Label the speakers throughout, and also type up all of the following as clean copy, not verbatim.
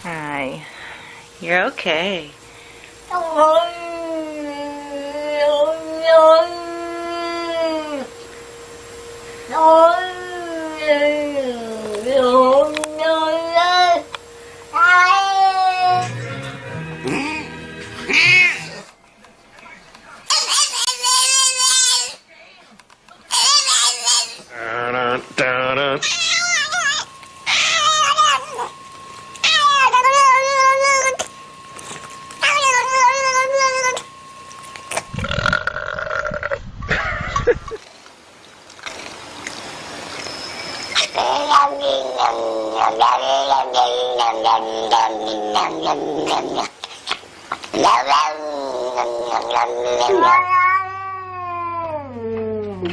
Speaker 1: Hi, you're okay.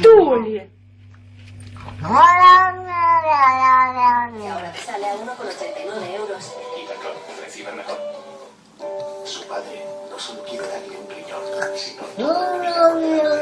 Speaker 2: ¡Dule!
Speaker 3: Y ahora te sale a 1,89 euros.
Speaker 4: Y perdón, recibe mejor. Su padre no solo quiere darle un riñón, sino...